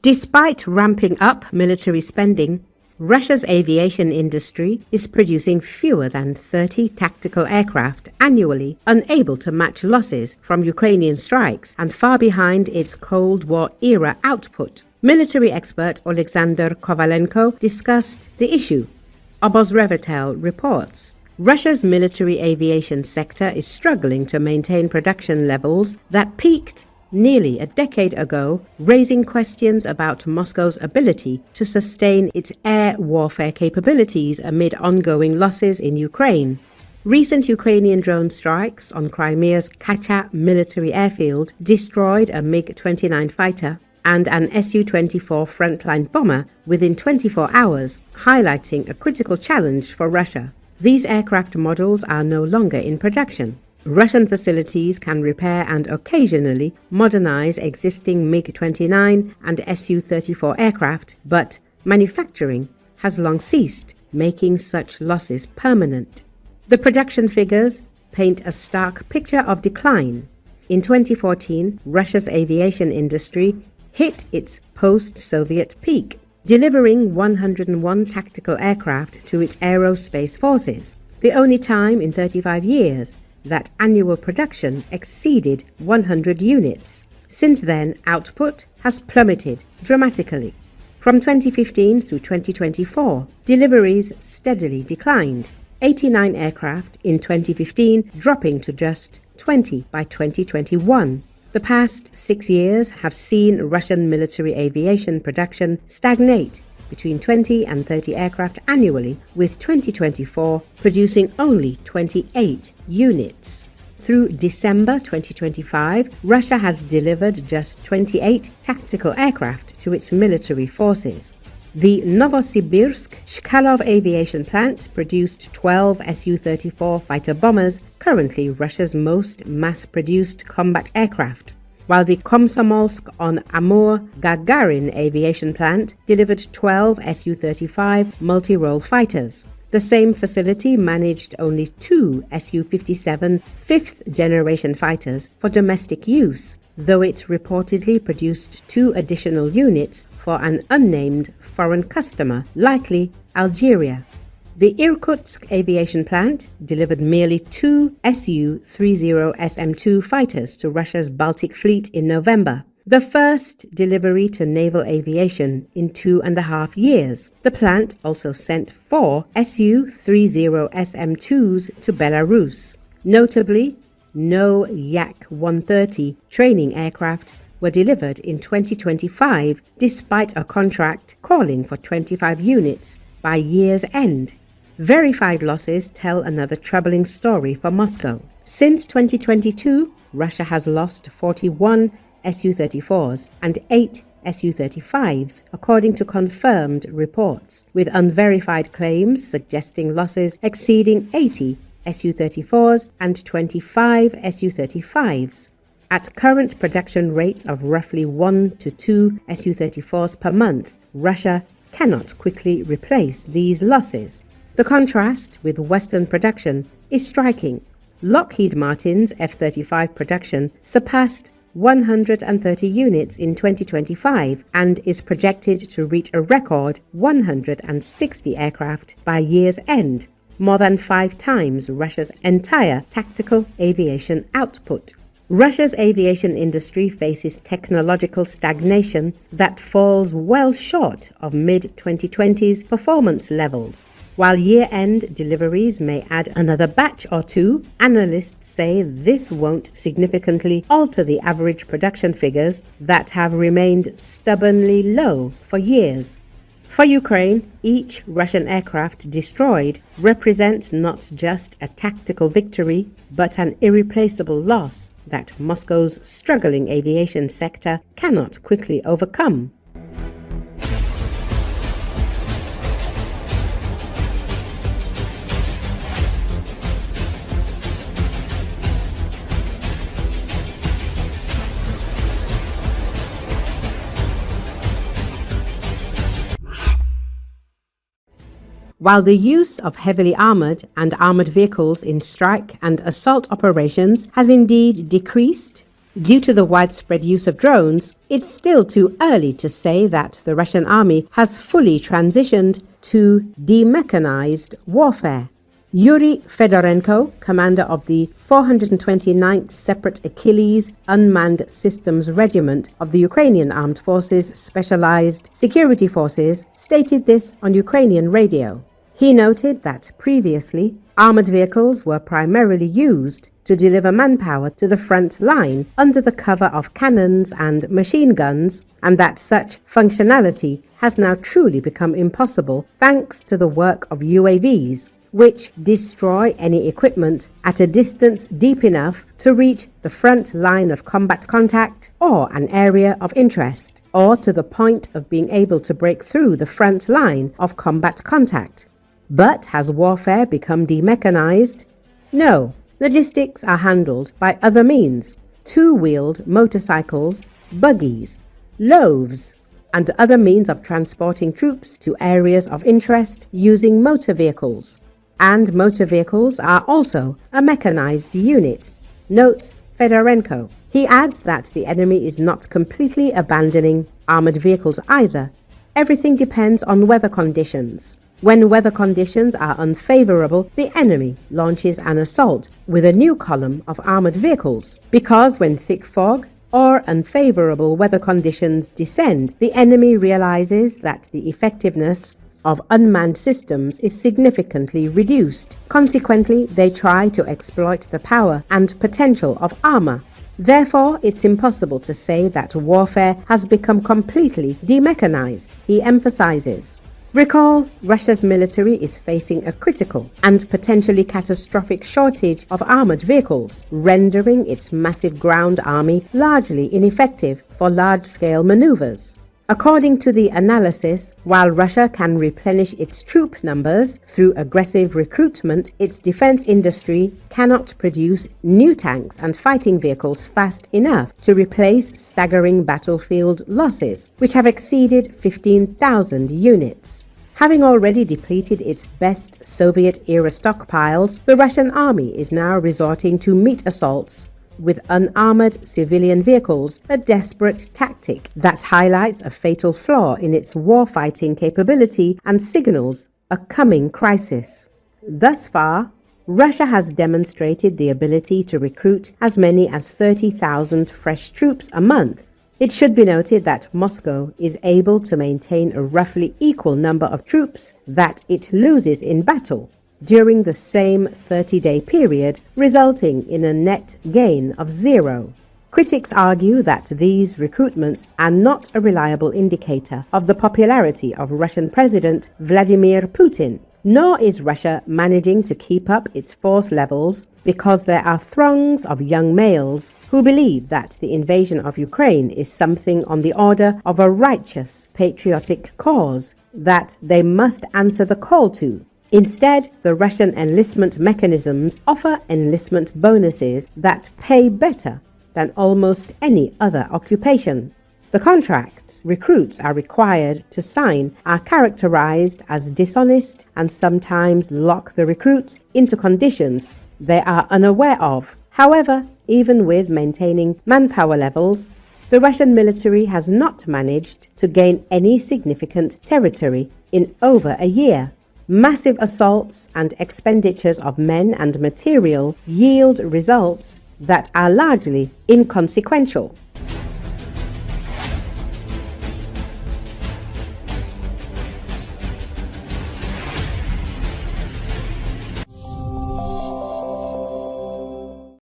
Despite ramping up military spending, Russia's aviation industry is producing fewer than 30 tactical aircraft annually, unable to match losses from Ukrainian strikes and far behind its Cold War-era output. Military expert Alexander Kovalenko discussed the issue. Obozrevatel reports. Russia's military aviation sector is struggling to maintain production levels that peaked nearly a decade ago, raising questions about Moscow's ability to sustain its air warfare capabilities amid ongoing losses in Ukraine. Recent Ukrainian drone strikes on Crimea's Kacha military airfield destroyed a MiG-29 fighter and an Su-24 frontline bomber within 24 hours, highlighting a critical challenge for Russia. These aircraft models are no longer in production. Russian facilities can repair and occasionally modernize existing MiG-29 and Su-34 aircraft, but manufacturing has long ceased, making such losses permanent. The production figures paint a stark picture of decline. In 2014, Russia's aviation industry hit its post-Soviet peak, delivering 101 tactical aircraft to its aerospace forces, the only time in 35 years that annual production exceeded 100 units. Since then, output has plummeted dramatically. From 2015 through 2024, deliveries steadily declined. 89 aircraft in 2015, dropping to just 20 by 2021. The past 6 years have seen Russian military aviation production stagnate between 20 and 30 aircraft annually, with 2024 producing only 28 units. Through December 2025, Russia has delivered just 28 tactical aircraft to its military forces. The Novosibirsk Chkalov aviation plant produced 12 Su-34 fighter bombers, currently Russia's most mass-produced combat aircraft, while the Komsomolsk-on-Amur Gagarin aviation plant delivered 12 Su-35 multi-role fighters. The same facility managed only 2 Su-57 fifth-generation fighters for domestic use, though it reportedly produced 2 additional units for an unnamed foreign customer, likely Algeria. The Irkutsk aviation plant delivered merely 2 Su-30 SM-2 fighters to Russia's Baltic Fleet in November, the first delivery to naval aviation in 2.5 years. The plant also sent 4 Su-30 SM-2s to Belarus. Notably, no Yak-130 training aircraft were delivered in 2025, despite a contract calling for 25 units by year's end. Verified losses tell another troubling story for Moscow. Since 2022, Russia has lost 41 Su-34s and 8 Su-35s, according to confirmed reports, with unverified claims suggesting losses exceeding 80 Su-34s and 25 Su-35s. At current production rates of roughly 1 to 2 Su-34s per month, Russia cannot quickly replace these losses. The contrast with Western production is striking. Lockheed Martin's F-35 production surpassed 130 units in 2025 and is projected to reach a record 160 aircraft by year's end, more than 5 times Russia's entire tactical aviation output. Russia's aviation industry faces technological stagnation that falls well short of mid-2020s performance levels. While year-end deliveries may add another batch or two, analysts say this won't significantly alter the average production figures that have remained stubbornly low for years. For Ukraine, each Russian aircraft destroyed represents not just a tactical victory, but an irreplaceable loss that Moscow's struggling aviation sector cannot quickly overcome. While the use of heavily armored and armored vehicles in strike and assault operations has indeed decreased, Due to the widespread use of drones, it's still too early to say that the Russian army has fully transitioned to demechanized warfare. Yuri Fedorenko, commander of the 429th Separate Achilles Unmanned Systems Regiment of the Ukrainian Armed Forces Specialized Security Forces, stated this on Ukrainian radio. He noted that previously, armored vehicles were primarily used to deliver manpower to the front line under the cover of cannons and machine guns, and that such functionality has now truly become impossible thanks to the work of UAVs, which destroy any equipment at a distance deep enough to reach the front line of combat contact or an area of interest, or to the point of being able to break through the front line of combat contact. But has warfare become demechanized? No, logistics are handled by other means: two-wheeled motorcycles, buggies, loaves, and other means of transporting troops to areas of interest using motor vehicles. And motor vehicles are also a mechanized unit, notes Fedorenko. He adds that the enemy is not completely abandoning armored vehicles either. Everything depends on weather conditions. When weather conditions are unfavorable, the enemy launches an assault with a new column of armored vehicles, because when thick fog or unfavorable weather conditions descend, the enemy realizes that the effectiveness of unmanned systems is significantly reduced. Consequently, they try to exploit the power and potential of armor. Therefore, it's impossible to say that warfare has become completely demechanized, he emphasizes. Recall, Russia's military is facing a critical and potentially catastrophic shortage of armored vehicles, rendering its massive ground army largely ineffective for large-scale maneuvers. According to the analysis, while Russia can replenish its troop numbers through aggressive recruitment, its defense industry cannot produce new tanks and fighting vehicles fast enough to replace staggering battlefield losses, which have exceeded 15,000 units. Having already depleted its best Soviet-era stockpiles, the Russian army is now resorting to meat assaults with unarmored civilian vehicles, a desperate tactic that highlights a fatal flaw in its warfighting capability and signals a coming crisis. Thus far, Russia has demonstrated the ability to recruit as many as 30,000 fresh troops a month. It should be noted that Moscow is able to maintain a roughly equal number of troops that it loses in battle during the same 30-day period, resulting in a net gain of 0. Critics argue that these recruitments are not a reliable indicator of the popularity of Russian President Vladimir Putin, nor is Russia managing to keep up its force levels because there are throngs of young males who believe that the invasion of Ukraine is something on the order of a righteous, patriotic cause that they must answer the call to. Instead, the Russian enlistment mechanisms offer enlistment bonuses that pay better than almost any other occupation. The contracts recruits are required to sign are characterized as dishonest and sometimes lock the recruits into conditions they are unaware of. However, even with maintaining manpower levels, the Russian military has not managed to gain any significant territory in over a year. Massive assaults and expenditures of men and material yield results that are largely inconsequential.